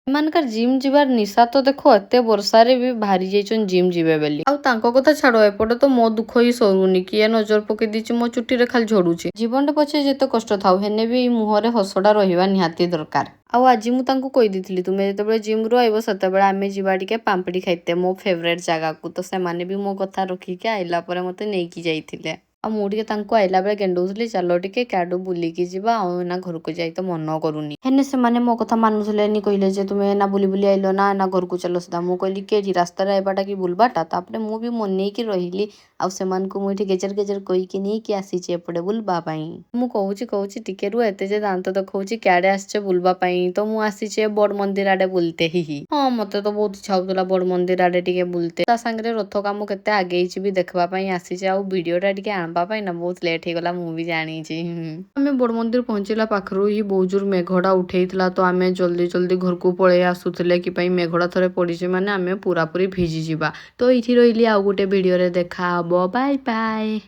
ଏମାନଙ୍କର ଜିମ୍ ଯିବାର ନିଶା ତ ଦେଖ ଏତେ ବର୍ଷାରେ ବି ବାହାରି ଯାଇଛନ୍ ଜିମ୍ ଯିବେ ବୋଲି। ଆଉ ତାଙ୍କ କଥା ଛାଡ, ଏପଟେ ତ ମୋ ଦୁଃଖ ହିଁ ସରୁନି। କିଏ ନଜର ପକେଇ ଦେଇଛି ମୋ ଚୁଟିରେ ଖାଲି ଝଡୁଛି। ଜୀବନଟା ପଛେ ଯେତେ କଷ୍ଟ ଥାଉ ହେନେ ବି ମୁହଁରେ ହସଟା ରହିବା ନିହାତି ଦରକାର। ଆଉ ଆଜି ମୁଁ ତାଙ୍କୁ କହିଦେଇଥିଲି ତୁମେ ଯେତେବେଳେ ଜିମ୍ରୁ ଆଇବ ସେତେବେଳେ ଆମେ ଯିବା ଟିକେ ପାମ୍ପଡ଼ି ଖାଇତେ ମୋ ଫେଭରେଟ୍ ଜାଗାକୁ। ତ ସେମାନେ ବି ମୋ କଥା ରଖିକି ଆଇଲା ପରେ ମତେ ନେଇକି ଯାଇଥିଲେ। ଆଉ ମୁଁ ଟିକେ ତାଙ୍କୁ ଆଇଲା ବେଳେ ଗେଣ୍ଡଉଥିଲି ଚାଲ ଟିକେ କ୍ୟାଡୁ ବୁଲିକି ଯିବା, ଆଉ ଏନା ଘରକୁ ଯାଇ ତ ମନ କରୁନି। ହେନେ ସେମାନେ ମୋ କଥା ମାନୁଥିଲେନି, କହିଲେ ଯେ ତୁମେ ଏନା ବୁଲି ବୁଲି ଆଇଲ ନା ଏନା ଘରକୁ ଚାଲ ସିଧା। ମୁଁ କହିଲି କେଠି ରାସ୍ତାରେ ଆଇବାଟା କି ବୁଲବାଟା। ତାପରେ ମୁଁ ବି ମନେଇକି ରହିଲି। ଆଉ ସେମାନଙ୍କୁ ମୁଁ ଏଠି ଗେଜର ଗେଜର କହିକି ନେଇକି ଆସିଛି ଏପଟେ ବୁଲବା ପାଇଁ। ମୁଁ କହୁଛି ଟିକେ ରୁହ, ଏତେ ଯେ ଦାନ୍ତ ଦେଖଉଛି କ୍ୟାଡେ ଆସିଛେ ବୁଲବା ପାଇଁ। ତ ମୁଁ ଆସିଛେ ବଡ ମନ୍ଦିର ଆଡେ ବୁଲତେ। ହି ହଁ ମତେ ତ ବହୁତ ଇଚ୍ଛା ହଉଥିଲା ବଡ ମନ୍ଦିର ଆଡେ ଟିକେ ବୁଲତେ। ତା ସାଙ୍ଗରେ ରଥ କାମ କେତେ ଆଗେଇଛି ବି ଦେଖିବା ପାଇଁ ଆସିଛେ। ଆଉ ଭିଡିଓ ଟା ଟିକେ ଆଣବା ପାଇଁ ନା ବହୁତ ଲେଟ୍ ହେଇଗଲା ମୁଁ ବି ଜାଣିଛି। ଆମେ ବଡ ମନ୍ଦିର ପହଞ୍ଚିଲା ପାଖରୁ ହିଁ ବହୁତ ଜୋର ମେଘଟା ଉଠେଇଥିଲା। ତ ଆମେ ଜଲ୍ଦି ଜଲ୍ଦି ଘରକୁ ପଳେଇ ଆସୁଥିଲେ କି ପାଇଁ ମେଘଟା ଥରେ ପଡିଛି ମାନେ ଆମେ ପୁରାପୁରି ଭିଜି ଯିବା। ତ ଏଇଠି ରହିଲି, ଆଉ ଗୋଟେ ଭିଡିଓରେ ଦେଖା ହବ। Bye bye.